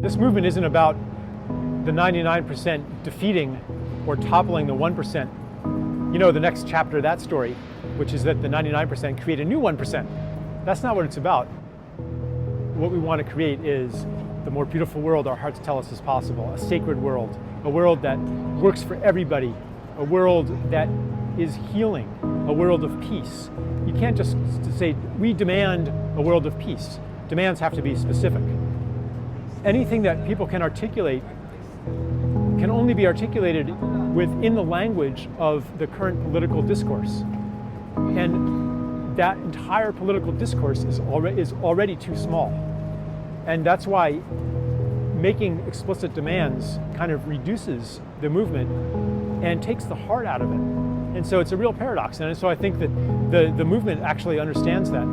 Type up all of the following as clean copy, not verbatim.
This movement isn't about the 99% defeating or toppling the 1%. You know the next chapter of that story, which is that the 99% create a new 1%. That's not what it's about. What we want to create is the more beautiful world our hearts tell us is possible, a sacred world, a world that works for everybody, a world that is healing, a world of peace. You can't just say, we demand a world of peace. Demands have to be specific. Anything that people can articulate can only be articulated within the language of the current political discourse. And that entire political discourse is already too small. And that's why making explicit demands kind of reduces the movement and takes the heart out of it. And so it's a real paradox. And so I think that the movement actually understands that.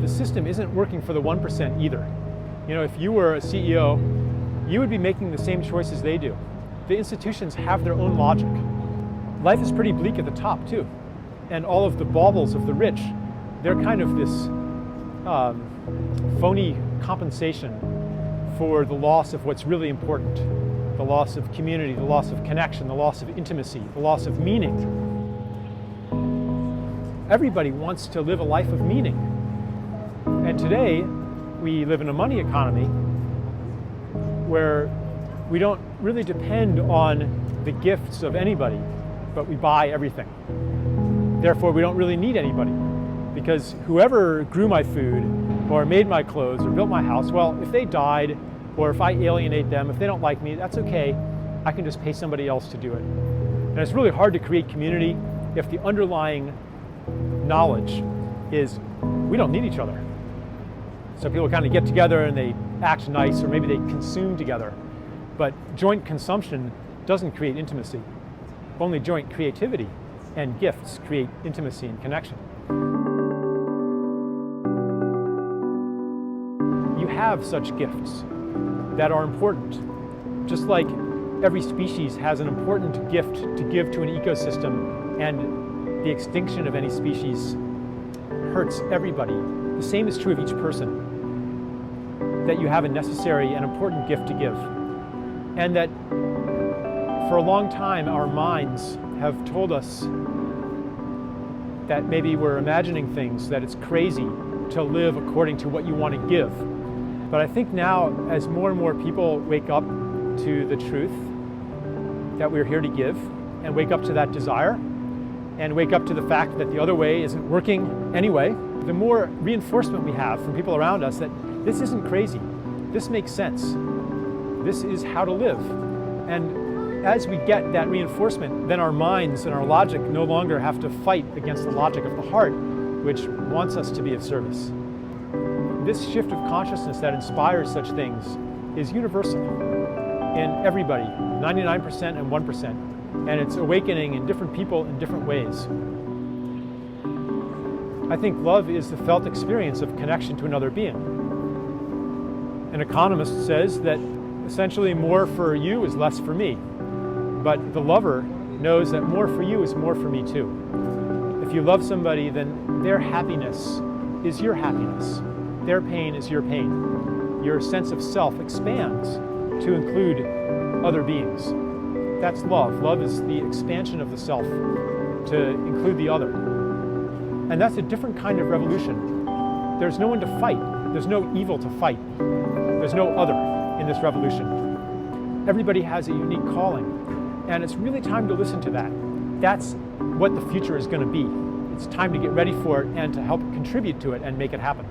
The system isn't working for the 1% either. You know, if you were a CEO, you would be making the same choices they do. The institutions have their own logic. Life is pretty bleak at the top too. And all of the baubles of the rich, they're kind of this phony compensation for the loss of what's really important. The loss of community, the loss of connection, the loss of intimacy, the loss of meaning. Everybody wants to live a life of meaning. And today, we live in a money economy where we don't really depend on the gifts of anybody, but we buy everything. Therefore, we don't really need anybody, because whoever grew my food or made my clothes or built my house, well, if they died or if I alienate them, if they don't like me, that's okay. I can just pay somebody else to do it. And it's really hard to create community if the underlying knowledge is we don't need each other. So people kind of get together and they act nice, or maybe they consume together. But joint consumption doesn't create intimacy. Only joint creativity and gifts create intimacy and connection. You have such gifts that are important. Just like every species has an important gift to give to an ecosystem, and the extinction of any species hurts everybody. The same is true of each person. That you have a necessary and important gift to give. And that for a long time our minds have told us that maybe we're imagining things, that it's crazy to live according to what you want to give. But I think now, as more and more people wake up to the truth that we're here to give, and wake up to that desire, and wake up to the fact that the other way isn't working anyway, the more reinforcement we have from people around us that this isn't crazy, this makes sense, this is how to live. And as we get that reinforcement, then our minds and our logic no longer have to fight against the logic of the heart, which wants us to be of service. This shift of consciousness that inspires such things is universal in everybody, 99% and 1%. And it's awakening in different people in different ways. I think love is the felt experience of connection to another being. An economist says that essentially more for you is less for me. But the lover knows that more for you is more for me too. If you love somebody, then their happiness is your happiness. Their pain is your pain. Your sense of self expands to include other beings. That's love. Love is the expansion of the self to include the other. And that's a different kind of revolution. There's no one to fight. There's no evil to fight. There's no other in this revolution. Everybody has a unique calling, and it's really time to listen to that. That's what the future is going to be. It's time to get ready for it and to help contribute to it and make it happen.